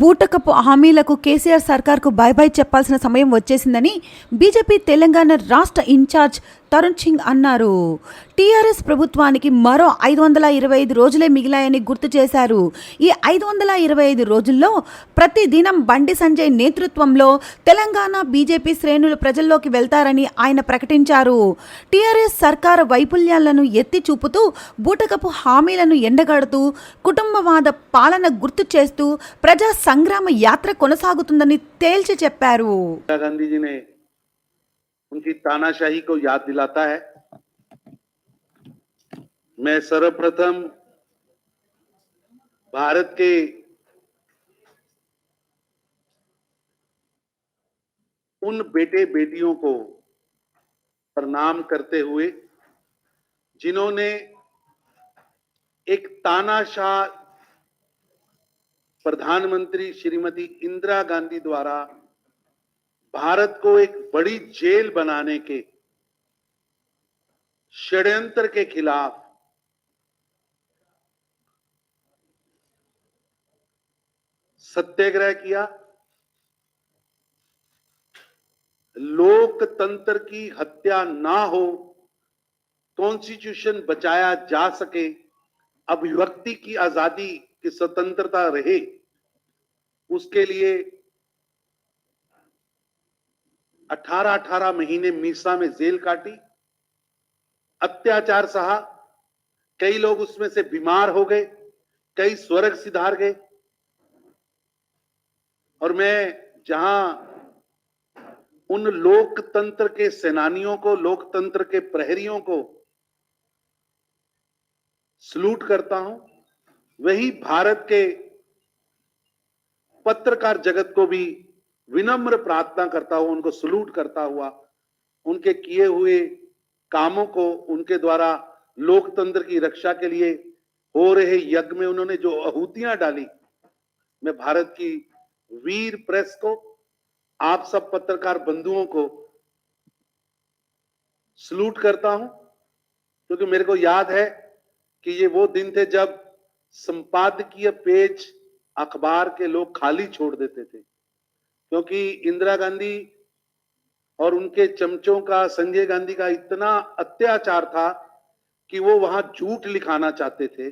బూటకపు హామీలకు KCR సర్కార్కు by by చెప్పాల్సిన సమయం వచ్చేసిందని బీజేపీ తెలంగాణ రాష్ట్ర ఇన్ఛార్జ్ తరుణ్ సింగ్ అన్నారు. టీఆర్ఎస్ ప్రభుత్వానికి మరో 525 రోజులే మిగిలాయని గుర్తు చేశారు. ఈ 525 రోజుల్లో ప్రతిదినం బండి సంజయ్ నేతృత్వంలో తెలంగాణ బీజేపీ శ్రేణులు ప్రజల్లోకి వెళ్తారని ఆయన ప్రకటించారు. టీఆర్ఎస్ సర్కారు వైఫల్యాలను ఎత్తి చూపుతూ బూటకపు హామీలను ఎండగడుతూ కుటుంబవాద పాలన గుర్తు చేస్తూ ప్రజా సంగ్రామ యాత్ర కొనసాగుతుందని తేల్చి చెప్పారు. गांधी उनकी तानाशाही को याद दिलाता है। मैं सर्वप्रथम भारत के उन बेटे बेटियों को प्रणाम करते हुए जिन्होंने एक तानाशाह प्रधानमंत्री श्रीमती इंदिरा गांधी द्वारा भारत को एक बड़ी जेल बनाने के षड्यंत्र के खिलाफ सत्याग्रह किया, लोकतंत्र की हत्या ना हो, कॉन्स्टिट्यूशन बचाया जा सके, अभिव्यक्ति की आजादी की स्वतंत्रता रहे, उसके लिए 18 महीने मीसा में जेल काटी, अत्याचार सहा, कई लोग उसमें से बीमार हो गए, कई स्वर्ग सिधार गए। और मैं जहां उन लोकतंत्र के सेनानियों को, लोकतंत्र के प्रहरियों को सलूट करता हूं, वही भारत के पत्रकार जगत को भी विनम्र प्रार्थना करता हुआ, उनको सलूट करता हुआ, उनके किए हुए कामों को, उनके द्वारा लोकतंत्र की रक्षा के लिए हो रहे यज्ञ में उन्होंने जो आहुतियां डाली, मैं भारत की वीर प्रेस को, आप सब पत्रकार बंधुओं को सलूट करता हूं, क्योंकि मेरे को याद है कि ये वो दिन थे जब संपादकीय पेज अखबार के लोग खाली छोड़ देते थे, क्योंकि इंदिरा गांधी और उनके चमचों का, संजय गांधी का इतना अत्याचार था कि वो वहां झूठ लिखाना चाहते थे,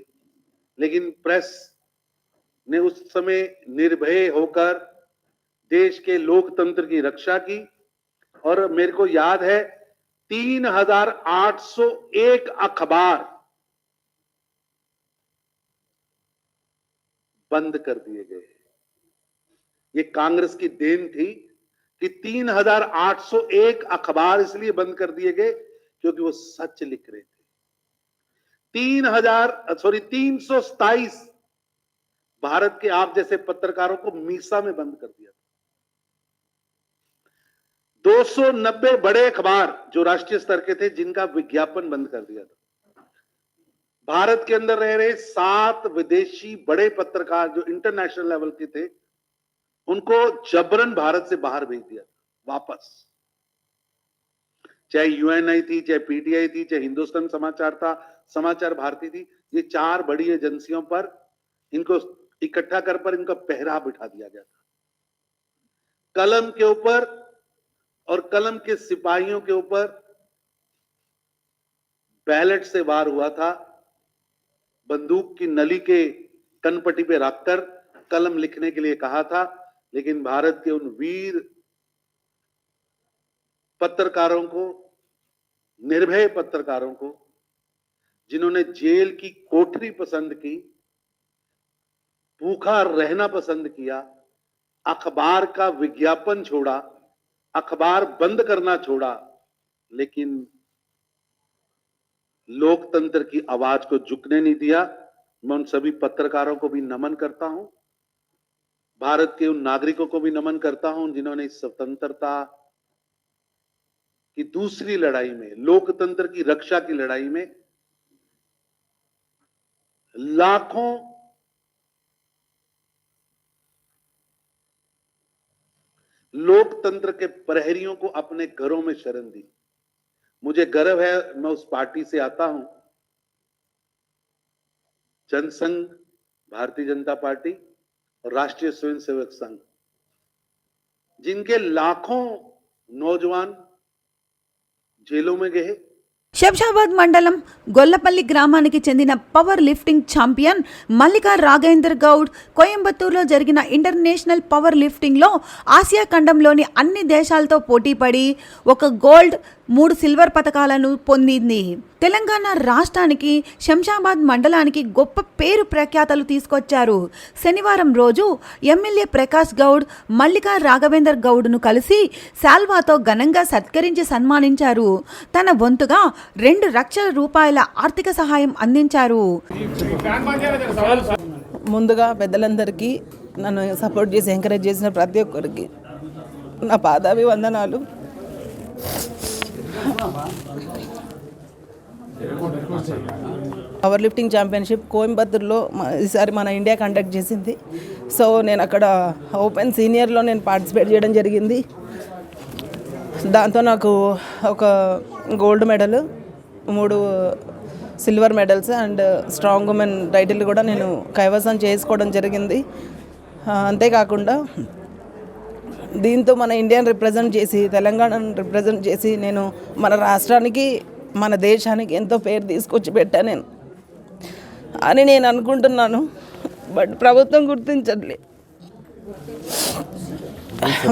लेकिन प्रेस ने उस समय निर्भय होकर देश के लोकतंत्र की रक्षा की। और मेरे को याद है 3801 अखबार बंद कर दिए गए। ये कांग्रेस की देन थी कि 3801 अखबार इसलिए बंद कर दिए गए क्योंकि वो सच लिख रहे थे। 327 भारत के आप जैसे पत्रकारों को मीसा में बंद कर दिया था। 290 बड़े अखबार जो राष्ट्रीय स्तर के थे, जिनका विज्ञापन बंद कर दिया था। भारत के अंदर रह रहे 7 विदेशी बड़े पत्रकार जो इंटरनेशनल लेवल के थे, उनको जबरन भारत से बाहर भेज दिया वापस। चाहे यूएनआई थी, चाहे पीटीआई थी, चाहे हिंदुस्तान समाचार था, समाचार भारती थी, ये 4 बड़ी एजेंसियों पर इनको इकट्ठा कर पर इनका पहरा बिठा दिया गया था। कलम के ऊपर और कलम के सिपाहियों के ऊपर बैलेट से वार हुआ था, बंदूक की नली के कनपट्टी पे रखकर कलम लिखने के लिए कहा था, लेकिन भारत के उन वीर पत्रकारों को, निर्भय पत्रकारों को, जिन्होंने जेल की कोठरी पसंद की, भूखा रहना पसंद किया, अखबार का विज्ञापन छोड़ा, अखबार बंद करना छोड़ा, लेकिन लोकतंत्र की आवाज को झुकने नहीं दिया। मैं उन सभी पत्रकारों को भी नमन करता हूं, भारत के उन नागरिकों को भी नमन करता हूं जिन्होंने इस स्वतंत्रता की दूसरी लड़ाई में, लोकतंत्र की रक्षा की लड़ाई में लाखों लोकतंत्र के प्रहरियों को अपने घरों में शरण दी। मुझे गर्व है, मैं उस पार्टी से आता हूं, जनसंघ भारतीय जनता पार्टी, और राष्ट्रीय स्वयंसेवक संघ, जिनके लाखों नौजवान जेलों में गए। శంషాబాద్ మండలం గొల్లపల్లి గ్రామానికి చెందిన power lifting champion Mallika Raghavender Goud కోయంబత్తూరులో జరిగిన ఇంటర్నేషనల్ పవర్ లిఫ్టింగ్లో ఆసియా ఖండంలోని అన్ని దేశాలతో పోటీపడి 1 గోల్డ్ 3 సిల్వర్ పతకాలను పొందింది. తెలంగాణ రాష్ట్రానికి శంషాబాద్ మండలానికి గొప్ప పేరు ప్రఖ్యాతలు తీసుకొచ్చారు. శనివారం రోజు ఎమ్మెల్యే ప్రకాష్ గౌడ్ మల్లికా రాఘవేందర్ గౌడ్ను కలిసి శాల్వాతో ఘనంగా సత్కరించి సన్మానించారు. తన వంతుగా 2 లక్షల రూపాయల ఆర్థిక సహాయం అందించారు. ముందుగా పెద్దలందరికీ నన్ను సపోర్ట్ చేసి ఎంకరేజ్ చేసిన ప్రతి ఒక్కరికి నా పాదాభివందనాలు. పవర్ లిఫ్టింగ్ ఛాంపియన్షిప్ కోయంబత్తూరులో ఈసారి మన ఇండియా కండక్ట్ చేసింది. సో నేను అక్కడ ఓపెన్ సీనియర్లో నేను పార్టిసిపేట్ చేయడం జరిగింది. దాంతో నాకు ఒక gold medal, 3 silver medals and strong women title కూడా నేను కైవసం చేసుకోవడం జరిగింది. అంతేకాకుండా దీంతో మన ఇండియాని రిప్రజెంట్ చేసి, తెలంగాణను రిప్రజెంట్ చేసి నేను మన రాష్ట్రానికి, మన దేశానికి ఎంతో పేరు తీసుకొచ్చి పెట్టాను నేను అని నేను అనుకుంటున్నాను. బట్ ప్రభుత్వం గుర్తించట్లేదు.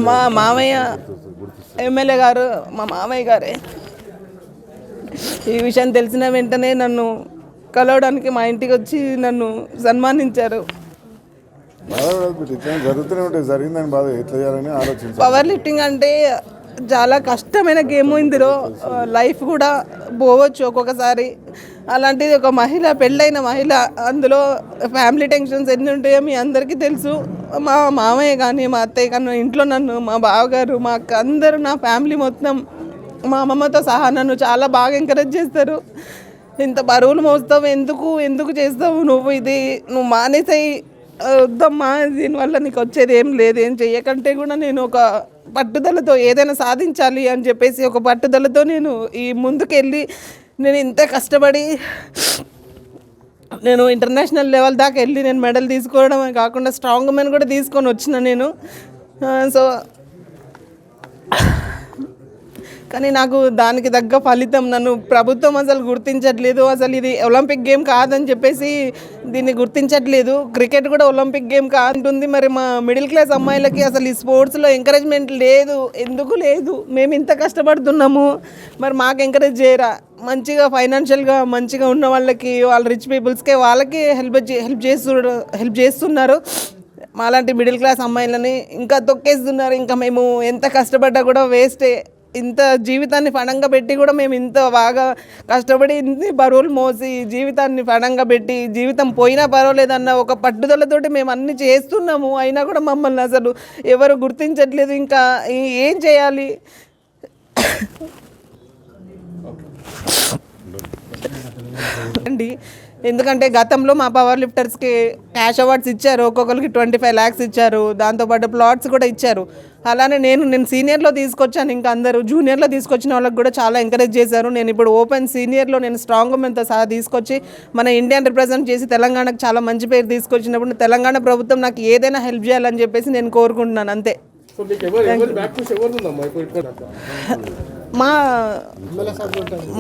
మా మామయ్య ఎమ్మెల్యే గారు, మా మామయ్య గారే ఈ విషయం తెలిసిన వెంటనే నన్ను కలవడానికి మా ఇంటికి వచ్చి నన్ను సన్మానించారు. జరుగుతూనే ఉంటాయి, జరిగిందని బాధ ఎట్లా చేయాలని ఆలోచించారు. పవర్ లిఫ్టింగ్ అంటే చాలా కష్టమైన గేమ్. ఇందులో లైఫ్ కూడా పోవచ్చు ఒక్కొక్కసారి. అలాంటిది ఒక మహిళ, పెళ్ళైన మహిళ, అందులో ఫ్యామిలీ టెన్షన్స్ ఎన్ని ఉంటాయో మీ అందరికీ తెలుసు. మా మామయ్య కానీ, మా అత్తయ్య కానీ, ఇంట్లో నన్ను, మా బావగారు, మా అక్క అందరూ, నా ఫ్యామిలీ మొత్తం, మా అమ్మమ్మతో సహా నన్ను చాలా బాగా ఎంకరేజ్ చేస్తారు. ఇంత బరువులు మోస్తావు, ఎందుకు చేస్తావు నువ్వు, నువ్వు మానేసాయి, వద్దమ్మా, దీనివల్ల నీకు వచ్చేది ఏం లేదు, ఏం చెయ్యకంటే కూడా నేను ఒక పట్టుదలతో ఏదైనా సాధించాలి అని చెప్పేసి ఒక పట్టుదలతో నేను ఈ ముందుకెళ్ళి నేను ఇంత కష్టపడి నేను ఇంటర్నేషనల్ లెవెల్ దాకా వెళ్ళి నేను మెడల్ తీసుకోవడమే కాకుండా స్ట్రాంగ్ ఉమెన్ కూడా తీసుకొని వచ్చిన నేను. సో కానీ నాకు దానికి తగ్గ ఫలితం నన్ను ప్రభుత్వం అసలు గుర్తించట్లేదు. అసలు ఇది ఒలింపిక్ గేమ్ కాదని చెప్పేసి దీన్ని గుర్తించట్లేదు. క్రికెట్ కూడా ఒలింపిక్ గేమ్ కాదంటుంది. మరి మా మిడిల్ క్లాస్ అమ్మాయిలకి అసలు ఈ స్పోర్ట్స్లో ఎంకరేజ్మెంట్ లేదు. ఎందుకు లేదు? మేము ఇంత కష్టపడుతున్నాము, మరి మాకు ఎంకరేజ్ చేయరా? మంచిగా ఫైనాన్షియల్గా మంచిగా ఉన్న వాళ్ళకి, వాళ్ళ రిచ్ పీపుల్స్కే వాళ్ళకి హెల్ప్ చేస్తున్నారు. మాలాంటి మిడిల్ క్లాస్ అమ్మాయిలని ఇంకా తొక్కేస్తున్నారు. ఇంకా మేము ఎంత కష్టపడ్డా కూడా వేస్టే. ఇంత జీవితాన్ని పణంగా పెట్టి కూడా మేము ఇంత బాగా కష్టపడి ఇన్ని బరువులు మోసి జీవితాన్ని పణంగా పెట్టి, జీవితం పోయినా పర్వాలేదన్న ఒక పట్టుదలతోటి మేము అన్ని చేస్తున్నాము. అయినా కూడా మమ్మల్ని అసలు ఎవరు గుర్తించట్లేదు. ఇంకా ఏం చేయాలి? అండి, ఎందుకంటే గతంలో మా పవర్ లిఫ్టర్స్కి క్యాష్ అవార్డ్స్ ఇచ్చారు. ఒక్కొక్కరికి 25 lakhs ఇచ్చారు. దాంతోపాటు ప్లాట్స్ కూడా ఇచ్చారు. అలానే నేను సీనియర్లో తీసుకొచ్చాను. ఇంకా అందరూ జూనియర్లో తీసుకొచ్చిన వాళ్ళకి కూడా చాలా ఎంకరేజ్ చేశారు. నేను ఇప్పుడు ఓపెన్ సీనియర్లో నేను స్ట్రాంగ్ ఉమెన్తో సహా తీసుకొచ్చి మన ఇండియాని రిప్రజెంట్ చేసి తెలంగాణకు చాలా మంచి పేరు తీసుకొచ్చినప్పుడు తెలంగాణ ప్రభుత్వం నాకు ఏదైనా హెల్ప్ చేయాలని చెప్పేసి నేను కోరుకుంటున్నాను. అంతే.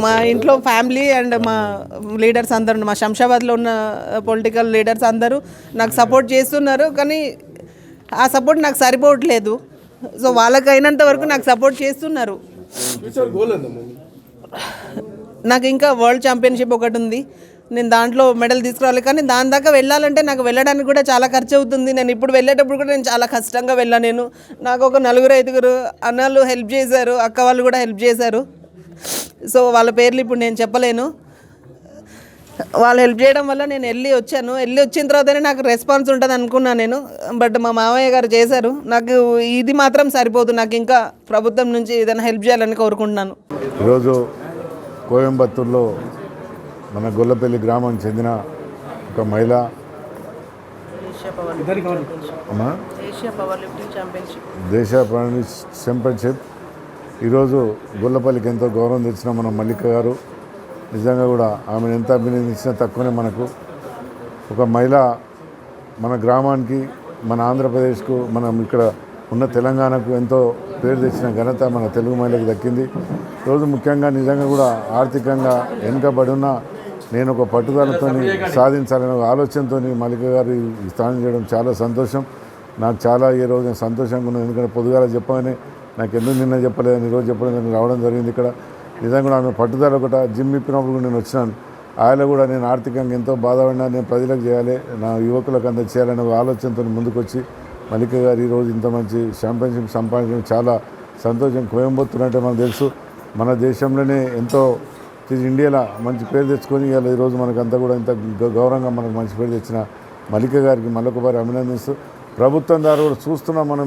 మా ఇంట్లో ఫ్యామిలీ అండ్ మా లీడర్స్ అందరూ, మా శంషాబాద్లో ఉన్న పొలిటికల్ లీడర్స్ అందరూ నాకు సపోర్ట్ చేస్తున్నారు. కానీ ఆ సపోర్ట్ నాకు సరిపోవట్లేదు. సో వాళ్ళకి అయినంత వరకు నాకు సపోర్ట్ చేస్తున్నారు. నాకు ఇంకా వరల్డ్ ఛాంపియన్షిప్ ఒకటి ఉంది. నేను దాంట్లో మెడల్ తీసుకురావాలి. కానీ దాని దాకా వెళ్ళాలంటే నాకు వెళ్ళడానికి కూడా చాలా ఖర్చు అవుతుంది. నేను ఇప్పుడు వెళ్ళేటప్పుడు కూడా నేను చాలా కష్టంగా వెళ్ళాను. నాకు ఒక 4-5 అన్నలు హెల్ప్ చేశారు, అక్క వాళ్ళు కూడా హెల్ప్ చేశారు. సో వాళ్ళ పేర్లు ఇప్పుడు నేను చెప్పలేను. వాళ్ళు హెల్ప్ చేయడం వల్ల నేను వెళ్ళి వచ్చిన తర్వాతనే నాకు రెస్పాన్స్ ఉంటుంది అనుకున్నాను నేను. బట్ మా మామయ్య గారు చేశారు. నాకు ఇది మాత్రం సరిపోదు. నాకు ఇంకా ప్రభుత్వం నుంచి ఏదైనా హెల్ప్ చేయాలని కోరుకుంటున్నాను. ఈరోజు కోయంబత్తూరులో మన గొల్లపల్లి గ్రామానికి చెందిన ఒక మహిళ దేశ పవర్ ఛాంపియన్షిప్ ఈరోజు గొల్లపల్లికి ఎంతో గౌరవం తెచ్చిన మన మల్లిక గారు. నిజంగా కూడా ఆమెను ఎంత అభినందించినా తక్కువనే. మనకు ఒక మహిళ మన గ్రామానికి మన ఆంధ్రప్రదేశ్కు మనం ఇక్కడ ఉన్న తెలంగాణకు ఎంతో పేరు తెచ్చిన ఘనత మన తెలుగు మహిళకు దక్కింది. రోజు ముఖ్యంగా నిజంగా కూడా ఆర్థికంగా వెనుకబడి ఉన్న నేను ఒక పట్టుదలతో సాధించాలనే ఆలోచనతో మల్లిక గారు ఈ స్థానం చేయడం చాలా సంతోషం. నాకు చాలా ఈ రోజు సంతోషంగా ఉన్నది. ఎందుకంటే పొద్దుగాల చెప్పగానే నాకు ఎందుకు నిన్న చెప్పలేదని ఈరోజు చెప్పలేదని రావడం జరిగింది. ఇక్కడ నిజంగా కూడా ఆమె పట్టుదల ఒకట జిమ్ ఇప్పినప్పుడు కూడా నేను వచ్చినాను. ఆయన కూడా నేను ఆర్థికంగా ఎంతో బాధపడినా నేను ప్రజలకు చేయాలి, నా యువకులకు అంత చేయాలనే ఆలోచనతో ముందుకు వచ్చి మల్లిక గారు ఈరోజు ఇంత మంచి ఛాంపియన్షిప్ సంపాదించడం చాలా సంతోషం. కోయంబత్తూర్ అంటే మనకు తెలుసు, మన దేశంలోనే ఎంతో ఇండియాలో మంచి పేరు తెచ్చుకొని ఇవాళ ఈరోజు మనకంతా కూడా ఇంత గౌరవంగా మనకు మంచి పేరు తెచ్చిన మల్లిక గారికి మళ్ళొకసారి అభినందిస్తూ, ప్రభుత్వం ద్వారా కూడా చూస్తున్నాం మనం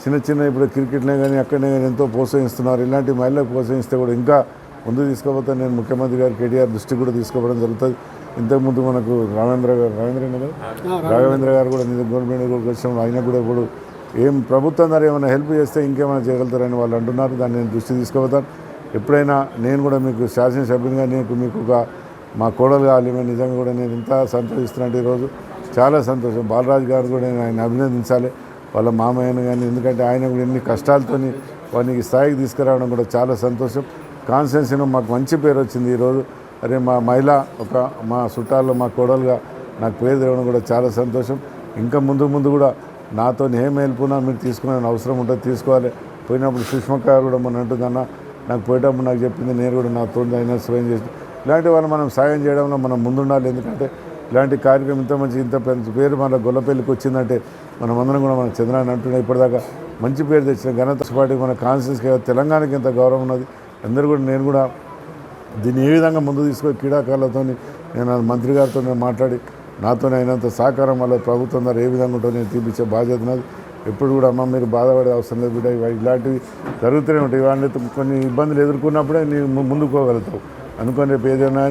చిన్న చిన్న ఇప్పుడు క్రికెట్నే కానీ అక్కడనే కానీ ఎంతో ప్రోత్సహిస్తున్నారు. ఇలాంటి మహిళలకు ప్రోత్సహిస్తే కూడా ఇంకా ముందు తీసుకుపోతే నేను ముఖ్యమంత్రి గారు కేటీఆర్ దృష్టికి కూడా తీసుకోవడం జరుగుతుంది. ఇంతకుముందు మనకు రాఘవేంద్ర గారు కూడా గవర్నమెంట్ వచ్చినప్పుడు ఆయన కూడా ఇప్పుడు ఏం ప్రభుత్వం ద్వారా ఏమైనా హెల్ప్ చేస్తే ఇంకేమైనా చేయగలుగుతారని వాళ్ళు అంటున్నారు. దాన్ని నేను దృష్టి తీసుకుపోతాను. ఎప్పుడైనా నేను కూడా మీకు శాసనసభ్యునిగా మీకు ఒక మా కోడలు కావాలి. నిజంగా కూడా నేను ఇంత సంతోషిస్తున్నాను. ఈరోజు చాలా సంతోషం. బాలరాజు గారు కూడా నేను ఆయన అభినందించాలి, వాళ్ళ మామయ్యను కానీ. ఎందుకంటే ఆయన కూడా ఎన్ని కష్టాలతో వానికి స్థాయికి తీసుకురావడం కూడా చాలా సంతోషం. కాన్స్టిట్యున్సీలో మాకు మంచి పేరు వచ్చింది ఈరోజు. అరే మా మహిళ ఒక మా చుట్టాల్లో మా కోడలుగా నాకు పేరు తేవడం కూడా చాలా సంతోషం. ఇంకా ముందు కూడా నాతో ఏం వెళ్ళిపోయినా మీరు తీసుకునే అవసరం ఉంటుంది, తీసుకోవాలి. పోయినప్పుడు సుష్మక్క గారు కూడా మొన్న అంటుందన్న నాకు పోయేటప్పుడు నాకు చెప్పింది, నేను కూడా నాతో అయినా స్వయం చేసి ఇలాంటి వాళ్ళు మనం సాయం చేయడంలో మనం ముందుండాలి. ఎందుకంటే ఇలాంటి కార్యక్రమం ఇంత మంచి పేరు మన గొల్లపల్లికి వచ్చిందంటే మనం అందరం కూడా మన చంద్రాన్ని అంటున్నాం. ఇప్పటిదాకా మంచి పేరు తెచ్చిన ఘనత పార్టీ మన కాన్స్టిట్యూన్సీకి తెలంగాణకి ఎంత గౌరవం ఉన్నది. అందరూ కూడా నేను కూడా దీన్ని ఏ విధంగా ముందు తీసుకొని క్రీడాకారులతో నేను మంత్రి గారితో మాట్లాడి నాతోనే అయినంత సహకారం వల్ల ప్రభుత్వం ద్వారా ఏ విధంగా ఉంటుందో నేను తీపించే బాధ్యత ఉన్నది. ఎప్పుడు కూడా అమ్మ మీరు బాధపడే అవసరం లేదు బిడ్డ, ఇలాంటివి జరుగుతూనే ఉంటాయి. ఇవన్నీ కొన్ని ఇబ్బందులు ఎదుర్కొన్నప్పుడే నీవు ముందుకోగలుగుతావు. అనుకొని రేపు ఏదైనా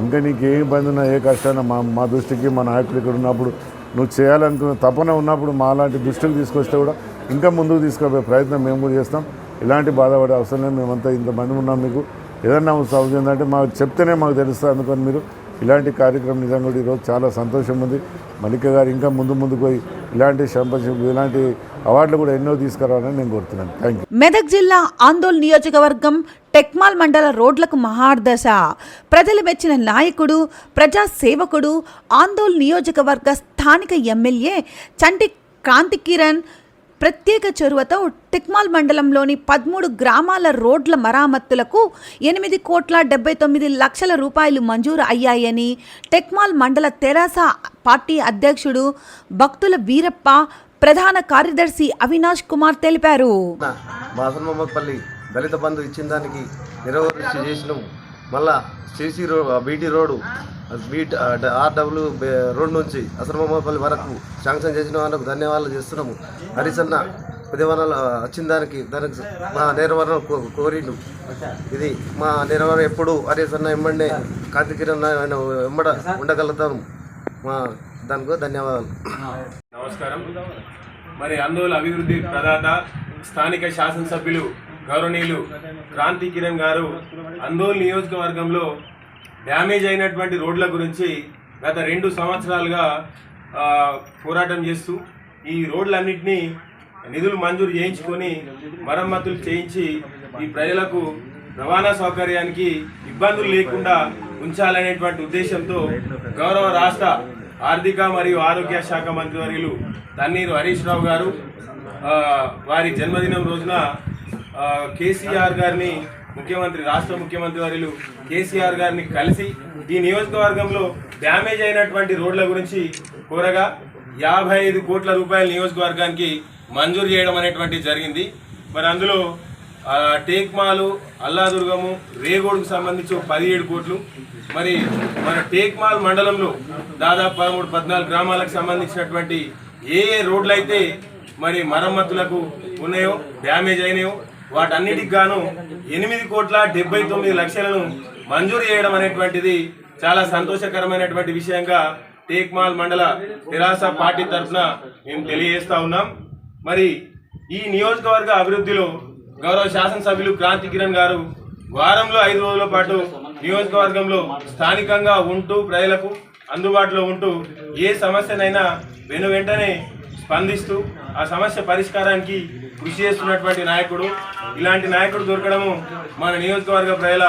ఇంకా నీకు ఏ ఇబ్బంది ఉన్నా ఏ కష్టాన్నా మా దృష్టికి మా నాయకులు ఇక్కడ ఉన్నప్పుడు నువ్వు చేయాలనుకున్న తపన ఉన్నప్పుడు మా లాంటి దృష్టికి తీసుకొస్తే కూడా ఇంకా ముందుకు తీసుకుపోయే ప్రయత్నం మేము కూడా చేస్తాం. ఇలాంటి బాధపడే అవసరం లేదు. మేమంతా ఇంతమంది ఉన్నాం. మీకు ఏదన్నా సౌకర్యం ఏంటంటే మాకు చెప్తేనే మాకు తెలుస్తుంది. అందుకని మీరు ఇలాంటి కార్యక్రమం నిజంగా కూడా ఈరోజు చాలా సంతోషం ఉంది. మల్లిక గారు ఇంకా ముందుకు పోయి ఇలాంటి ఛాంపియన్షిప్ ఇలాంటి అవార్డులు కూడా ఎన్నో తీసుకురావాలని నేను కోరుతున్నాను. Thank you. మెదక్ జిల్లా ఆందోళ్ నియోజకవర్గం టెక్మాల్ మండల రోడ్లకు మహార్దశ. ప్రజలు మెచ్చిన నాయకుడు, ప్రజా సేవకుడు, ఆందోళ్ నియోజకవర్గ స్థానిక ఎమ్మెల్యే చంటి క్రాంతి కిరణ్ ప్రత్యేక చొరవతో టెక్మాల్ మండలంలోని 13 గ్రామాల రోడ్ల మరామత్తులకు 8,79,00,000 రూపాయలు మంజూరు అయ్యాయని టెక్మాల్ మండల తెరాస పార్టీ అధ్యక్షుడు భక్తుల వీరప్ప, ప్రధాన కార్యదర్శి అవినాష్ కుమార్ తెలిపారు. బాసన్ మహమ్మద్పల్లి దళిత బంధు ఇచ్చిన దానికి నిరవృష్టి చేసినాము. మళ్ళా CC BT road RW road నుంచి అసలు మహమ్మద్పల్లి వరకు శాంక్షన్ చేసిన వాళ్ళకు ధన్యవాదాలు చేస్తున్నాము. హరిసన్న ఉద్యమనాలు వచ్చిన దానికి మా నిర్వహణ కోరిండు. ఇది మా నిర్వహణ ఎప్పుడు హరిసన్న ఎమ్మండే కాంతి కిరణ్ ఆయన వెంబడ ఉండగలుగుతాము. మా దానికి ధన్యవాదాలు. నమస్కారం. మరి ఆందోళన అభివృద్ధి ప్రదాత స్థానిక శాసనసభ్యులు గౌరవనీయులు క్రాంతి కిరణ్ గారు ఆందోళన నియోజకవర్గంలో డ్యామేజ్ అయినటువంటి రోడ్ల గురించి గత 2 సంవత్సరాలుగా పోరాటం చేస్తూ ఈ రోడ్లన్నింటినీ నిధులు మంజూరు చేయించుకొని మరమ్మతులు చేయించి ఈ ప్రజలకు రవాణా సౌకర్యానికి ఇబ్బందులు లేకుండా ఉంచాలనేటువంటి ఉద్దేశంతో గౌరవ రాష్ట్ర ఆర్థిక మరియు ఆరోగ్య శాఖ మంత్రివర్యులు తన్నీరు హరీష్ రావు గారు వారి జన్మదినం రోజున కేసీఆర్ గారిని రాష్ట్ర ముఖ్యమంత్రి వర్యులు కేసీఆర్ గారిని కలిసి ఈ నియోజకవర్గంలో డ్యామేజ్ అయినటువంటి రోడ్ల గురించి కోరగా 55 కోట్ల రూపాయల నియోజకవర్గానికి మంజూరు చేయడం అనేటువంటి జరిగింది. మరి అందులో టేక్మాలు, అల్లాదుర్గము, రేగోడుకు సంబంధించి 17 కోట్లు. మరి మన టేక్మాల్ మండలంలో దాదాపు 13-14 గ్రామాలకు సంబంధించినటువంటి ఏ రోడ్లు అయితే మరి మరమ్మతులకు ఉన్నాయో, డ్యామేజ్ అయినాయో వాటన్నిటికి గాను 8,79,00,000 మంజూరు చేయడం అనేటువంటిది చాలా సంతోషకరమైనటువంటి విషయంగా టేక్మాల్ మండల తెరాస పార్టీ తరఫున మేము తెలియజేస్తా ఉన్నాం. మరి ఈ నియోజకవర్గ అభివృద్ధిలో గౌరవ శాసనసభ్యులు క్రాంతి కిరణ్ గారు వారంలో 5 రోజుల పాటు నియోజకవర్గంలో స్థానికంగా ఉంటూ ప్రజలకు అందుబాటులో ఉంటూ ఏ సమస్యనైనా వెంటనే స్పందిస్తూ ఆ సమస్య పరిష్కారానికి కృషి చేస్తున్నటువంటి నాయకుడు. ఇలాంటి నాయకుడు దొరకడము మన నియోజకవర్గ ప్రజల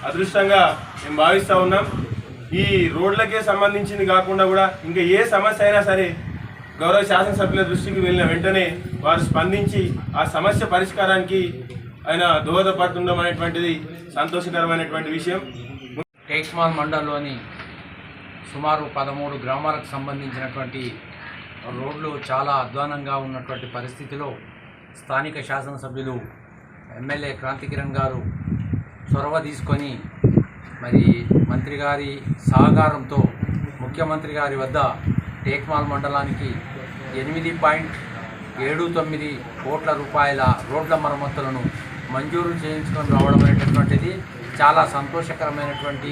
అదృష్టంగా మేము భావిస్తూ ఉన్నాం. ఈ రోడ్లకే సంబంధించింది కాకుండా కూడా ఇంకా ఏ సమస్య అయినా సరే గౌరవ శాసనసభ్యుల దృష్టికి వెళ్ళిన వెంటనే వారు స్పందించి ఆ సమస్య పరిష్కారానికి ఆయన దోహదపడుతుండడం అనేటువంటిది సంతోషకరమైనటువంటి విషయం. టేక్మాల్ మండలంలోని సుమారు 13 గ్రామాలకు సంబంధించినటువంటి రోడ్లు చాలా అధ్వానంగా ఉన్నటువంటి పరిస్థితిలో స్థానిక శాసనసభ్యులు ఎమ్మెల్యే క్రాంతి కిరణ్ గారు చొరవ తీసుకొని మరి మంత్రి గారి సహకారంతో ముఖ్యమంత్రి గారి వద్ద టేక్మాల్ మండలానికి 8.79 కోట్ల రూపాయల రోడ్ల మరమ్మతులను మంజూరు చేయించుకొని రావడం అనేటటువంటిది చాలా సంతోషకరమైనటువంటి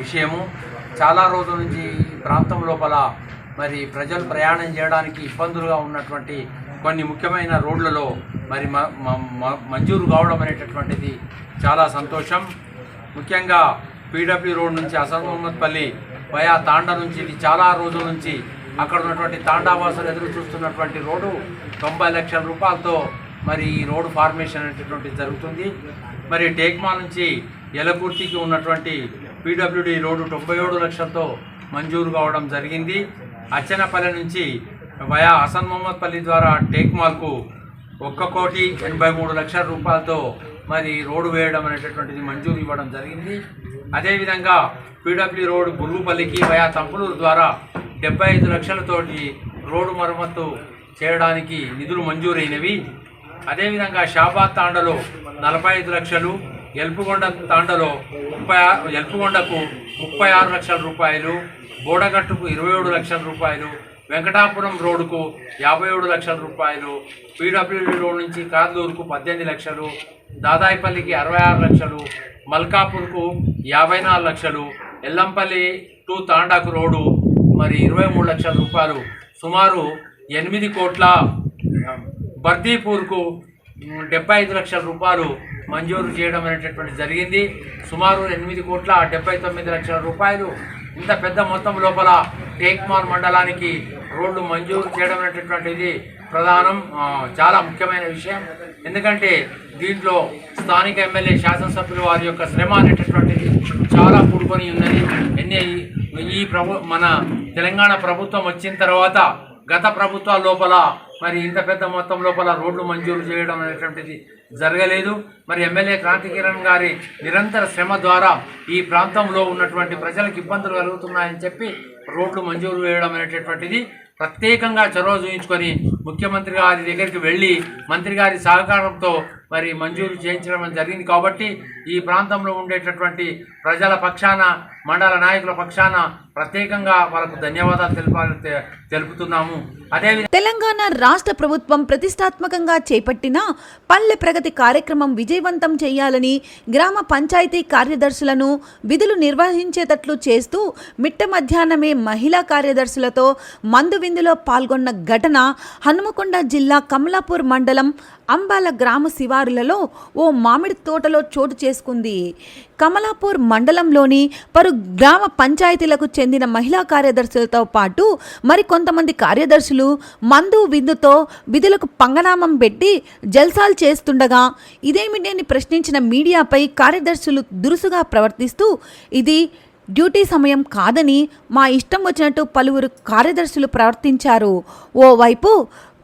విషయము. చాలా రోజుల నుంచి ప్రాంతం లోపల మరి ప్రజలు ప్రయాణం చేయడానికి ఇబ్బందులుగా ఉన్నటువంటి కొన్ని ముఖ్యమైన రోడ్లలో మరి మంజూరు కావడం అనేటటువంటిది చాలా సంతోషం. ముఖ్యంగా పీడబ్ల్యూ రోడ్ నుంచి అసన్ మహమ్మద్పల్లి వయా తాండా నుంచి ఇది చాలా రోజుల నుంచి అక్కడ ఉన్నటువంటి తాండావాసులు ఎదురు చూస్తున్నటువంటి రోడ్డు 90 లక్షల రూపాయలతో మరి ఈ రోడ్డు ఫార్మేషన్ అనేటటువంటిది జరుగుతుంది. మరి టేక్మాల్ నుంచి యలకుర్తికి ఉన్నటువంటి పీడబ్ల్యూడి రోడ్డు 97 లక్షలతో మంజూరు కావడం జరిగింది. అచ్చనపల్లి నుంచి వయా హసన్ మహమ్మద్పల్లి ద్వారా టేక్మాల్కు 1,83 లక్షల రూపాయలతో మరి రోడ్డు వేయడం అనేటటువంటిది మంజూరు ఇవ్వడం జరిగింది. అదేవిధంగా పీడబ్ల్యూ రోడ్డు బుర్గుపల్లికి వయా తంపులూరు ద్వారా 75 లక్షలతోటి రోడ్డు మరమ్మతు చేయడానికి నిధులు మంజూరైనవి. అదేవిధంగా షాబాద్ తాండలో 45 లక్షలు, ఎల్పుగొండ తాండలో ఎల్పుగొండకు 36 లక్షల రూపాయలు, బోడగట్టుకు 27 లక్షల రూపాయలు, వెంకటాపురం రోడ్డుకు 57 లక్షల రూపాయలు, పీడబ్ల్యూడి రోడ్ నుంచి కాదలూరుకు 18 లక్షలు, దాదాయిపల్లికి 66 లక్షలు, మల్కాపూర్కు 54 లక్షలు, ఎల్లంపల్లి టు తాండాకు రోడ్డు మరి 23 లక్షల రూపాయలు, సుమారు 8 కోట్ల, బర్దీపూర్కు 75 లక్షల రూపాయలు మంజూరు చేయడం అనేటటువంటి జరిగింది. సుమారు 8,79 లక్షల రూపాయలు. ఇంత పెద్ద మొత్తం లోపల టేక్మాల్ మండలానికి రోడ్లు మంజూరు చేయడం అనేటటువంటిది ప్రధానం, చాలా ముఖ్యమైన విషయం. ఎందుకంటే దీంట్లో స్థానిక ఎమ్మెల్యే శాసనసభ్యులు వారి యొక్క శ్రమ అనేటటువంటిది చాలా కూడుకొని ఉన్నది. మన తెలంగాణ ప్రభుత్వం వచ్చిన తర్వాత గత ప్రభుత్వాల లోపల మరి ఇంత పెద్ద మొత్తం లోపల రోడ్లు మంజూరు చేయడం అనేటువంటిది జరగలేదు. మరి ఎమ్మెల్యే క్రాంతి కిరణ్ గారి నిరంతర శ్రమ ద్వారా ఈ ప్రాంతంలో ఉన్నటువంటి ప్రజలకు ఇబ్బందులు కలుగుతున్నాయని చెప్పి రోడ్లు మంజూరు చేయడం అనేటటువంటిది ప్రత్యేకంగా చొరవ చూయించుకొని ముఖ్యమంత్రి గారి దగ్గరికి వెళ్ళి మంత్రి గారి సహకారంతో మరి మంజూరు చేయించడం జరిగింది. కాబట్టి ఈ ప్రాంతంలో ఉండేటటువంటి ప్రజల పక్షాన, మండల నాయకుల పక్షాన ప్రత్యేకంగా వాళ్ళకు ధన్యవాదాలు తెలుపుతున్నాము. అదేవిధంగా తెలంగాణ రాష్ట్ర ప్రభుత్వం ప్రతిష్టాత్మకంగా చేపట్టిన పల్లె ప్రగతి కార్యక్రమం విజయవంతం చేయాలని గ్రామ పంచాయతీ కార్యదర్శులను విధులు నిర్వహించేటట్లు చేస్తూ మిట్ట మధ్యాహ్నమే మహిళా కార్యదర్శులతో మందు విందులో పాల్గొన్న ఘటన హనుమకొండ జిల్లా కమలాపూర్ మండలం అంబాల గ్రామ శివారులలో ఓ మామిడి తోటలో చోటు చేసుకుంది. కమలాపూర్ మండలంలోని పలు గ్రామ పంచాయతీలకు చెందిన మహిళా కార్యదర్శులతో పాటు మరికొంతమంది కార్యదర్శులు మందు విందుతో విధులకు పంగనామం పెట్టి జల్సాలు చేస్తుండగా ఇదేమిటని ప్రశ్నించిన మీడియాపై కార్యదర్శులు దురుసుగా ప్రవర్తిస్తూ ఇది డ్యూటీ సమయం కాదని మా ఇష్టం వచ్చినట్టు పలువురు కార్యదర్శులు ప్రవర్తించారు. ఓవైపు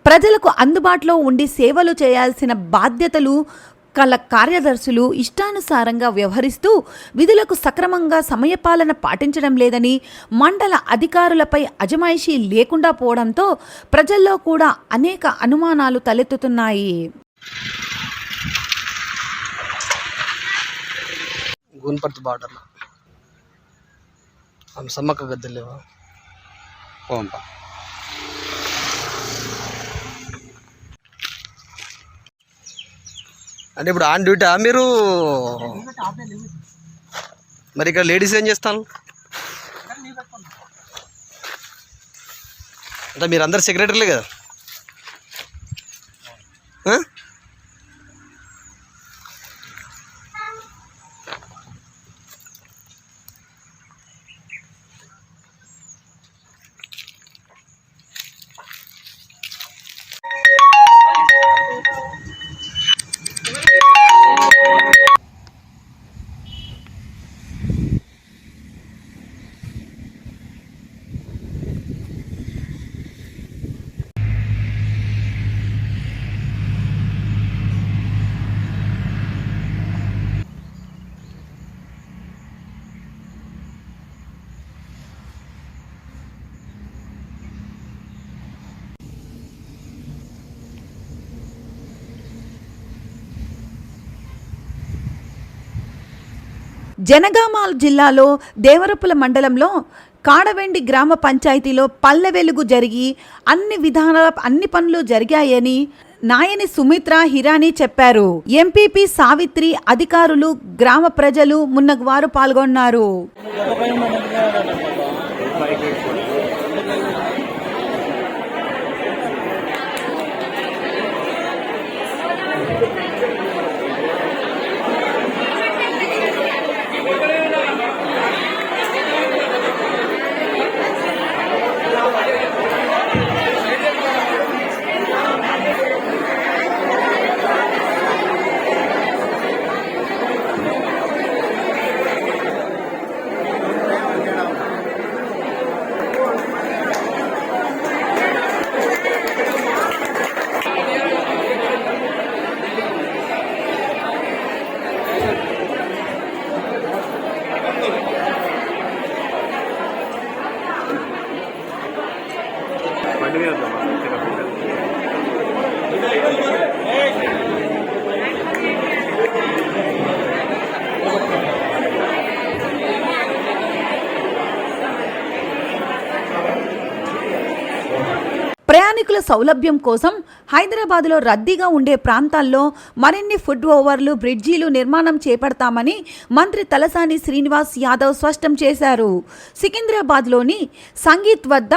ప్రజలకు అందుబాటులో ఉండి సేవలు చేయాల్సిన బాధ్యతలు కల కార్యదర్శులు ఇష్టానుసారంగా వ్యవహరిస్తూ విధులకు సక్రమంగా సమయపాలన పాటించడం లేదని, మండల అధికారులపై అజమాయిషీ లేకుండా పోవడంతో ప్రజల్లో కూడా అనేక అనుమానాలు తలెత్తుతున్నాయి. గున్పర్తి బార్డర్లో ఆమె సమ్మక్క గద్దెలేవా పోంప అంటే ఇప్పుడు ఆన్ డ్యూటా మీరు? మరి ఇక్కడ లేడీస్ ఏం చేస్తాను అంటే మీరు అందరు సెక్రటరీలే కదా? జనగామ జిల్లాలో దేవరపుల మండలంలో కాడవెండి గ్రామ పంచాయతీలో పల్లె వెలుగు జరిగి అన్ని పనులు జరిగాయని నాయని సుమిత్ర హిరాని చెప్పారు. ఎంపీపీ సావిత్రి, అధికారులు, గ్రామ ప్రజలు మున్నగువారు పాల్గొన్నారు. ప్రయాణికుల సౌలభ్యం కోసం హైదరాబాద్లో రద్దీగా ఉండే ప్రాంతాల్లో మరిన్ని ఫుట్ ఓవర్లు, బ్రిడ్జీలు నిర్మాణం చేపడతామని మంత్రి తలసాని శ్రీనివాస్ యాదవ్ స్పష్టం చేశారు. సికింద్రాబాద్లోని సంగీత్ వద్ద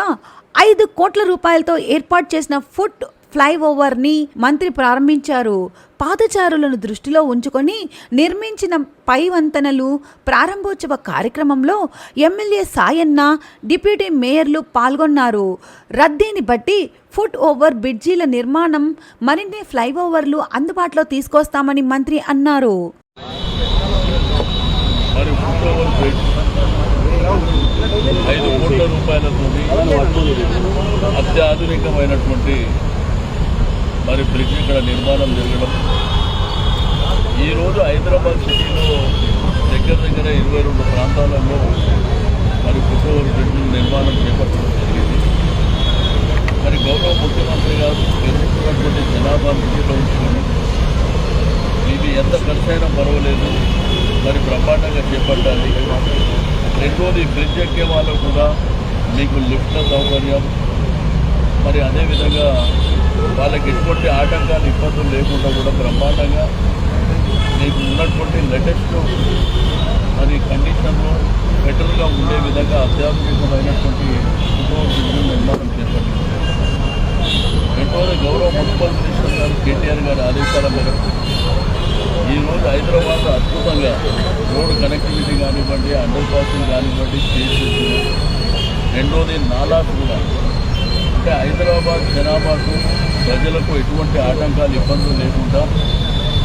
5 కోట్ల రూపాయలతో ఏర్పాటు చేసిన ఫుట్ ఫ్లైఓవర్ని మంత్రి ప్రారంభించారు. పాదచారులను దృష్టిలో ఉంచుకొని నిర్మించిన పై వంతెనలు ప్రారంభోత్సవ కార్యక్రమంలో ఎమ్మెల్యే సాయన్న, డిప్యూటీ మేయర్లు పాల్గొన్నారు. రద్దీని బట్టి ఫుట్ ఓవర్ బ్రిడ్జీల నిర్మాణం, మరిన్ని ఫ్లైఓవర్లు అందుబాటులో తీసుకొస్తామని మంత్రి అన్నారు. 5 కోట్ల రూపాయలతో అత్యాధునికమైనటువంటి బ్రిడ్జ్ ఇక్కడ నిర్మాణం జరగడం, ఈరోజు హైదరాబాద్ సిటీలో దగ్గర 22 ప్రాంతాలలో ఫుట్ ఓవర్ బ్రిడ్జ్ నిర్మాణం చేపట్టడం జరిగింది. గౌరవ ముఖ్యమంత్రి గారు పెరుగుతున్నటువంటి జనాభా దృష్టిలో ఉంచుకొని ఇది ఎంత ఖర్చైనా పర్వాలేదు, బ్రహ్మాండంగా చేపట్టాలి. రెండోది బ్రిడ్జ్ ఎక్కే వాళ్ళు కూడా మీకు లిఫ్ట్ల సౌకర్యం, అదేవిధంగా వాళ్ళకి ఎటువంటి ఆటంకాలు, ఇబ్బందులు లేకుండా కూడా బ్రహ్మాండంగా మీకు ఉన్నటువంటి లేటెస్ట్ కండిషన్లో బెటర్గా ఉండే విధంగా అత్యాధునికమైనటువంటి బ్రిడ్జ్ నిర్మాణం చేపట్టింది. రెండోది గౌరవ మున్సిపల్ మినిస్టర్ గారు కేటీఆర్ గారి ఆదేశాల మేరకు ఈరోజు హైదరాబాద్ అద్భుతంగా రోడ్డు కనెక్టివిటీ కానివ్వండి, అండర్ పాసింగ్ కానివ్వండి, చేసి రెండోది నాలాస్ కూడా హైదరాబాద్ జనాభాకు, ప్రజలకు ఎటువంటి ఆటంకాలు, ఇబ్బందులు లేకుండా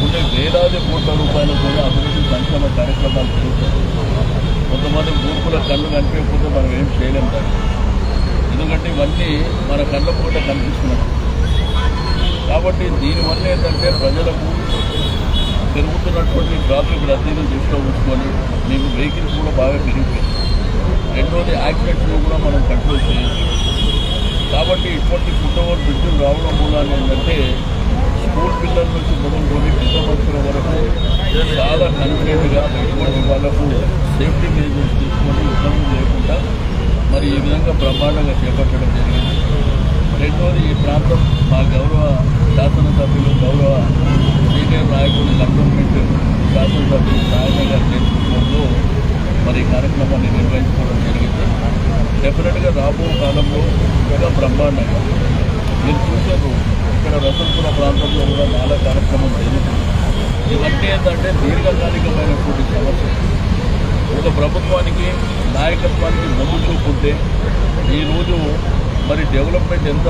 ఉండే వేలాది కోట్ల రూపాయలతో అభివృద్ధి సంక్షేమ కార్యక్రమాలు జరుగుతాయి. కొంతమంది గ్రూపుల కళ్ళు కనిపించకపోతే మనం ఏం చేయలేం దాన్ని, ఎందుకంటే ఇవన్నీ మన కళ్ళ పూట కనిపిస్తున్నాయి. కాబట్టి దీనివల్ల ఏంటంటే ప్రజలకు పెరుగుతున్నటువంటి ట్రాఫిక్ రద్దీని దృష్టిలో ఉంచుకొని మీకు వెహికల్స్ కూడా బాగా పెరిగిపోయింది. రెండోది యాక్సిడెంట్స్లో కూడా మనం కంట్రోల్ చేయొచ్చు. కాబట్టి ఇటువంటి ఫుట్ ఓవర్ బ్రిడ్జ్లు రావడం మూలాన్ని ఏంటంటే స్కూల్ పిల్లల నుంచి మొదలుకొని పెద్ద మనుషుల వరకు చాలా కన్వీనియంట్గా ఇటువంటి వాళ్ళకు సేఫ్టీ మెజర్స్ తీసుకొని ఇబ్బంది లేకుండా ఈ విధంగా బ్రహ్మాండంగా చేపట్టడం జరిగింది. రెండోది ఈ ప్రాంతం మా గౌరవ శాసనసభ్యులు, గౌరవ సీనియర్ నాయకులు, కంటోన్మెంట్ శాసనసభ్యులు సాయన గారి నేతృత్వంలో ఈ కార్యక్రమాన్ని నిర్వహించుకోవడం జరిగింది. డెఫినెట్గా రాబో కాలంలో ఇంకా బ్రహ్మాండంగా మీరు చూసారు. ఇక్కడ రసల్పుర ప్రాంతంలో కూడా చాలా కార్యక్రమం జరుగుతుంది. ఇవన్నీ ఏంటంటే దీర్ఘకాలికమైనటువంటి సమస్య. ఒక ప్రభుత్వానికి, నాయకత్వానికి ముందు చూపుంటే ఈరోజు డెవలప్మెంట్ ఎంత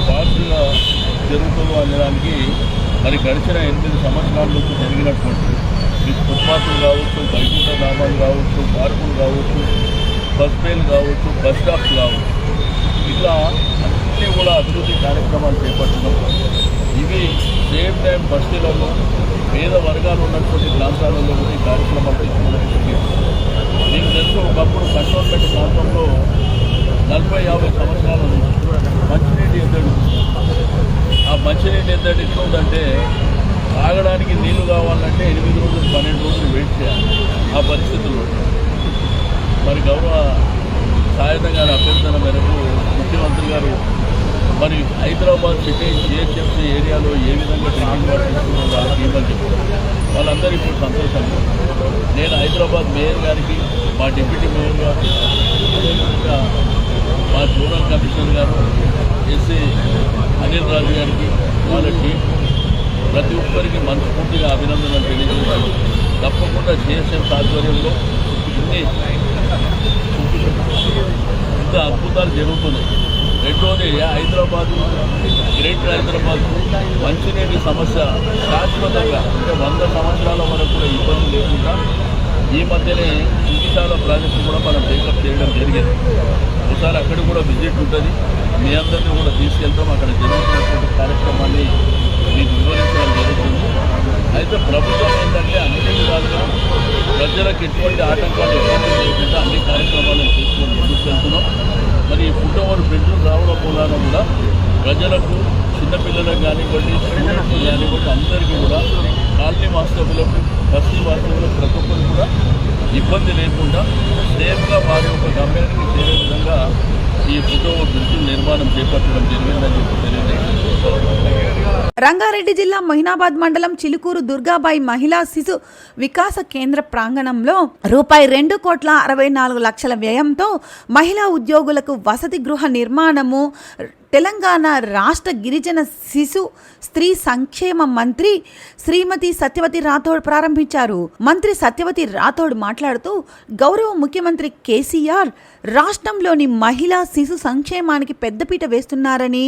ఫాస్ట్గా జరుగుతుందో అనడానికి గడిచిన 8 సంవత్సరాల నుంచి జరిగినటువంటి ఫుట్పాత్లు కావచ్చు, వైకుంఠ ధామాలు కావచ్చు, పార్కులు కావచ్చు, బస్ బేలు కావచ్చు, బస్ స్టాప్స్ కావచ్చు, ఇట్లా అన్నీ కూడా అభివృద్ధి కార్యక్రమాలు చేపట్టడం. ఇవి సేమ్ టైం బస్తీలలో పేద వర్గాలు ఉన్నటువంటి ప్రాంతాలలో కూడా ఈ కార్యక్రమాలు తీసుకోవడం జరిగింది. మీకు తెలుసు, ఒకప్పుడు కంటోన్మెంట్ ప్రాంతంలో 40-50 సంవత్సరాల నుంచి మంచినీటి ఎద్దడి. ఆ మంచినీటి ఎద్దడి ఎట్లుందంటే తాగడానికి నీళ్లు కావాలంటే 8 రోజులు 12 రోజులు వెయిట్ చేయాలి. ఆ పరిస్థితుల్లో మరి గౌరవ సాయంత్రం గారి అభ్యర్థన మేరకు ముఖ్యమంత్రి గారు మరి హైదరాబాద్ సిటీ జిహెచ్ఎంసీ ఏరియాలో ఏ విధంగా డ్రింకింగ్ వాటర్ తీసుకున్న వాళ్ళకి ఇవ్వని చెప్పారు. వాళ్ళందరూ ఇప్పుడు సంతోషంగా. నేను హైదరాబాద్ మేయర్ గారికి, మా డిప్యూటీ మేయర్ గారు, అదేవిధంగా మా జోనల్ కమిషనర్ గారు ఎస్సీ అనిల్ రాజు గారికి, వాళ్ళ టీం ప్రతి ఒక్కరికి మనస్ఫూర్తిగా అభినందనలు తెలియజేశారు. తప్పకుండా జిహెచ్ఎంసీ ఆధ్వర్యంలో ఇంత అద్భుతాలు జరుగుతున్నాయి. రెండోది హైదరాబాదు, గ్రేటర్ హైదరాబాద్ మంచినీటి సమస్య శాశ్వతంగా అంటే 100 సంవత్సరాల వరకు కూడా ఇబ్బంది లేకుండా ఈ మధ్యనే సువిశాల ప్రాజెక్టు కూడా మనం టేకప్ చేయడం జరిగింది. ఒకసారి అక్కడ కూడా విజిట్ ఉంటుంది. మీ అందరినీ కూడా తీసుకెళ్తాం. అక్కడ జరుగుతున్నటువంటి కార్యక్రమాన్ని మీకు వివరించడం జరుగుతుంది. అయితే ప్రభుత్వం ఏంటంటే అన్ని విధాలుగా ప్రజలకు ఎటువంటి ఆటంకాలు లేకుండా అన్ని కార్యక్రమాలను తీసుకొని ముందుకెళ్తున్నాం. మరి ఈ ఫుట్ ఓవర్ బ్రిడ్జ్ రావడం మూలాన కూడా ప్రజలకు, చిన్నపిల్లలకు కానివ్వండి, స్టూడెంట్స్ కానివ్వండి, అందరికీ కూడా కాలనీ వాస్తవులకు, బస్తీ వాస్తవులకు ప్రతి ఒక్కరు కూడా ఇబ్బంది లేకుండా సేఫ్గా వారి యొక్క గమ్యానికి చేరే విధంగా ఈ ఫుట్ ఓవర్ బ్రిడ్జ్ నిర్మాణం చేపట్టడం జరిగిందని చెప్పి తెలియజేస్తున్నారు. రంగారెడ్డి జిల్లా మొహినాబాద్ మండలం చిలుకూరు దుర్గాబాయి మహిళా శిశు వికాస కేంద్ర ప్రాంగణంలో ₹2,2,64,00,000 వ్యయంతో మహిళా ఉద్యోగులకు వసతి గృహ నిర్మాణము తెలంగాణ రాష్ట్ర గిరిజన శిశు స్త్రీ సంక్షేమ మంత్రి శ్రీమతి సత్యవతి రాథోడ్ ప్రారంభించారు. మంత్రి సత్యవతి రాథోడ్ మాట్లాడుతూ గౌరవ ముఖ్యమంత్రి కేసీఆర్ రాష్ట్రంలోని మహిళా శిశు సంక్షేమానికి పెద్దపీట వేస్తున్నారని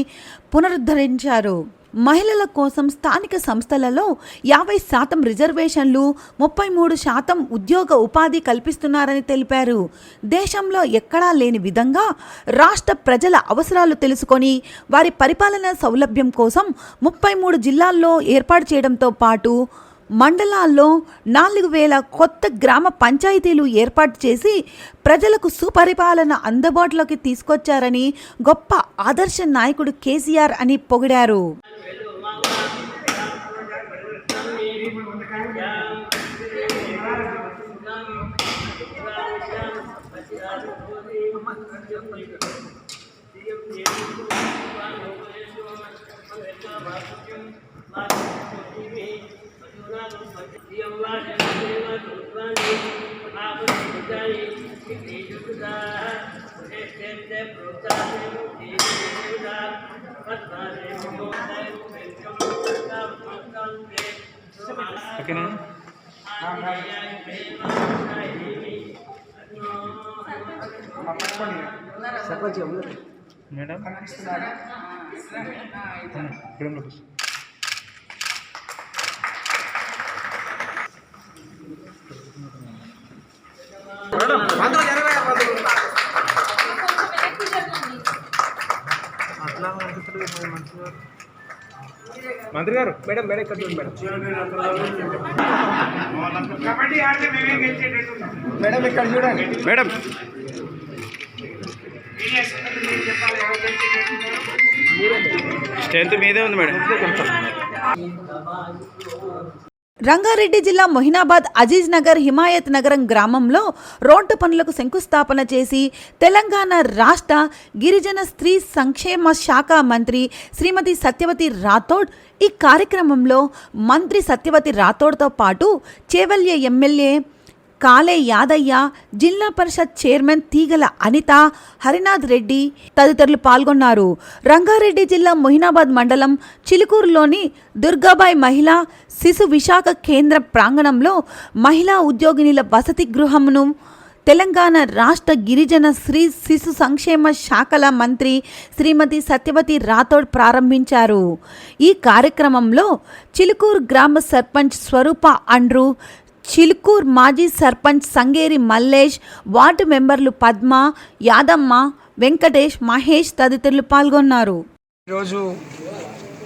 పునరుద్ధరించారు. మహిళల కోసం స్థానిక సంస్థలలో 50% రిజర్వేషన్లు, 33% ఉద్యోగ ఉపాధి కల్పిస్తున్నారని తెలిపారు. దేశంలో ఎక్కడా లేని విధంగా రాష్ట్ర ప్రజల అవసరాలు తెలుసుకొని వారి పరిపాలనా సౌలభ్యం కోసం 33 జిల్లాల్లో ఏర్పాటు చేయడంతో పాటు మండలాల్లో 4,000 కొత్త గ్రామ పంచాయతీలు ఏర్పాటు చేసి ప్రజలకు సుపరిపాలన అందుబాటులోకి తీసుకొచ్చారని గొప్ప ఆదర్శ నాయకుడు కేసీఆర్ అని పొగిడారు. మేడం మంత్రి గారు మేడం మేడం ఇక్కడ చూడండి మేడం ఇక్కడ చూడండి మేడం స్ట్రెంత్ మీదే ఉంది మేడం. రంగారెడ్డి జిల్లా మొహినాబాద్ అజీజ్ నగర్ హిమాయత్ నగరం గ్రామంలో రోడ్డు పనులకు శంకుస్థాపన చేసి తెలంగాణ రాష్ట్ర గిరిజన స్త్రీ సంక్షేమ శాఖ మంత్రి శ్రీమతి సత్యవతి రాథోడ్ ఈ కార్యక్రమంలో మంత్రి సత్యవతి రాథోడ్తో పాటు చేవల్య ఎమ్మెల్యే కాలే యాదయ్య, జిల్లా పరిషత్ చైర్మన్ తీగల అనిత, హరినాథ్ రెడ్డి తదితరులు పాల్గొన్నారు. రంగారెడ్డి జిల్లా మొహినాబాద్ మండలం చిలుకూరులోని దుర్గాబాయి మహిళా శిశు విశాఖ కేంద్ర ప్రాంగణంలో మహిళా ఉద్యోగినుల వసతి గృహమును తెలంగాణ రాష్ట్ర గిరిజన స్త్రీ శిశు సంక్షేమ శాఖల మంత్రి శ్రీమతి సత్యవతి రాథోడ్ ప్రారంభించారు. ఈ కార్యక్రమంలో చిలుకూరు గ్రామ సర్పంచ్ స్వరూప అండ్రు, చిలుకూర్ మాజీ సర్పంచ్ సంగేరి మల్లేష్, వార్డు మెంబర్లు పద్మ, యాదమ్మ, వెంకటేష్, మహేష్ తదితరులు పాల్గొన్నారు. ఈరోజు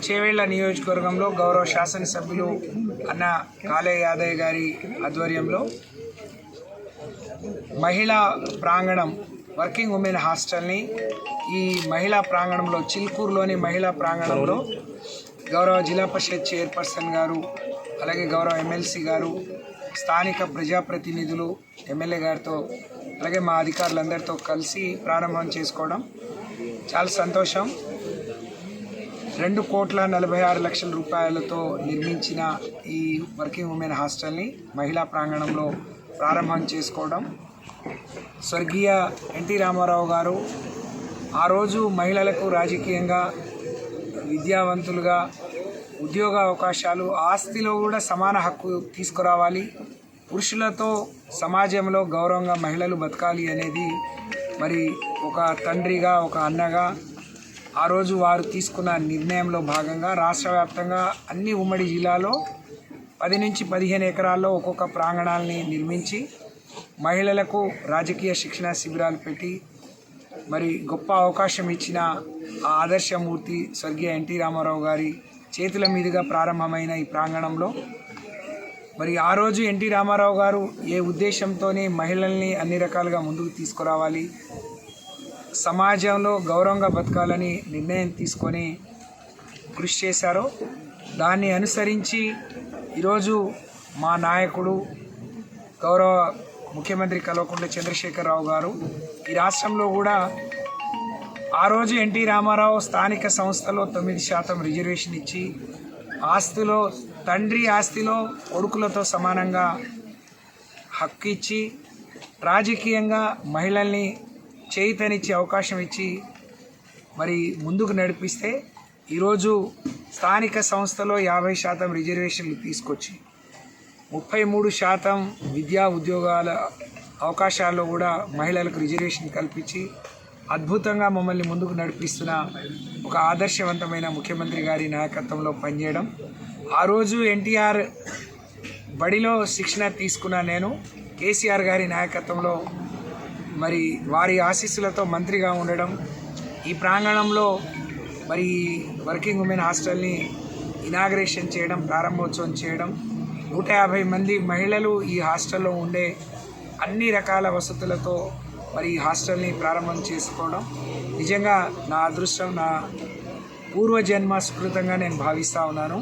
చేవేళ్ల నియోజకవర్గంలో గౌరవ శాసనసభ్యులు అన్న కాలే యాదయ్య గారి ఆధ్వర్యంలో మహిళా ప్రాంగణం వర్కింగ్ ఉమెన్ హాస్టల్ని ఈ మహిళా ప్రాంగణంలో చిలుకూరులోని మహిళా ప్రాంగణంలో గౌరవ జిల్లా పరిషత్ చైర్పర్సన్ గారు, అలాగే గౌరవ ఎమ్మెల్సీ గారు, స్థానిక ప్రజాప్రతినిధులు, ఎమ్మెల్యే గారితో, అలాగే మా అధికారులందరితో కలిసి ప్రారంభం చేసుకోవడం చాలా సంతోషం. 2,46,00,000 రూపాయలతో నిర్మించిన ఈ వర్కింగ్ ఉమెన్ హాస్టల్ని మహిళా ప్రాంగణంలో ప్రారంభం చేసుకోవడం, స్వర్గీయ ఎన్టీ రామారావు గారు ఆ రోజు మహిళలకు రాజకీయంగా, విద్యావంతులుగా, ఉద్యోగ అవకాశాలు, ఆస్తిలో కూడా సమాన హక్కు తీసుకురావాలి, పురుషులతో సమాజంలో గౌరవంగా మహిళలు బతకాలి అనేది మరి ఒక తండ్రిగా, ఒక అన్నగా ఆ రోజు వారు తీసుకున్న నిర్ణయంలో భాగంగా రాష్ట్ర వ్యాప్తంగా అన్ని ఉమ్మడి జిల్లాలో 10 నుంచి 15 ఎకరాల్లో ఒక్కొక్క ప్రాంగణాలని నిర్మించి మహిళలకు రాజకీయ శిక్షణ శిబిరాలు పెట్టి మరి గొప్ప అవకాశం ఇచ్చిన ఆ ఆదర్శమూర్తి స్వర్గీయ ఎన్టీ రామారావు గారి చేతుల మీదుగా ప్రారంభమైన ఈ ప్రాంగణంలో మరి ఆ రోజు ఎన్టీ రామారావు గారు ఏ ఉద్దేశంతోనే మహిళల్ని అన్ని రకాలుగా ముందుకు తీసుకురావాలి, సమాజంలో గౌరవంగా బతకాలని నిర్ణయం తీసుకొని కృషి చేశారో దాన్ని అనుసరించి ఈరోజు మా నాయకుడు గౌరవ ముఖ్యమంత్రి కల్వకుంట్ల చంద్రశేఖరరావు గారు ఈ రాష్ట్రంలో కూడా ఆ రోజు ఎన్టీ రామారావు స్థానిక సంస్థలో 9% రిజర్వేషన్ ఇచ్చి ఆస్తిలో తండ్రి ఆస్తిలో కొడుకులతో సమానంగా హక్కు ఇచ్చి రాజకీయంగా మహిళల్ని చేయితనిచ్చే అవకాశం ఇచ్చి మరి ముందుకు నడిపిస్తే ఈరోజు స్థానిక సంస్థలో 50% రిజర్వేషన్లు తీసుకొచ్చి 33% విద్యా ఉద్యోగాల అవకాశాల్లో కూడా మహిళలకు రిజర్వేషన్ కల్పించి అద్భుతంగా మమ్మల్ని ముందుకు నడిపిస్తున్న ఒక ఆదర్శవంతమైన ముఖ్యమంత్రి గారి నాయకత్వంలో పనిచేయడం, ఆ రోజు ఎన్టీఆర్ బడిలో శిక్షణ తీసుకున్న నేను కేసీఆర్ గారి నాయకత్వంలో మరి వారి ఆశీస్సులతో మంత్రిగా ఉండడం, ఈ ప్రాంగణంలో మరి వర్కింగ్ ఉమెన్ హాస్టల్ని ఇనాగ్రేషన్ చేయడం, ప్రారంభోత్సవం చేయడం, 150 మంది మహిళలు ఈ హాస్టల్లో ఉండే అన్ని రకాల వసతులతో మరి ఈ హాస్టల్ని ప్రారంభం చేసుకోవడం నిజంగా నా అదృష్టం, నా పూర్వజన్మ సుకృతంగా నేను భావిస్తూ ఉన్నాను.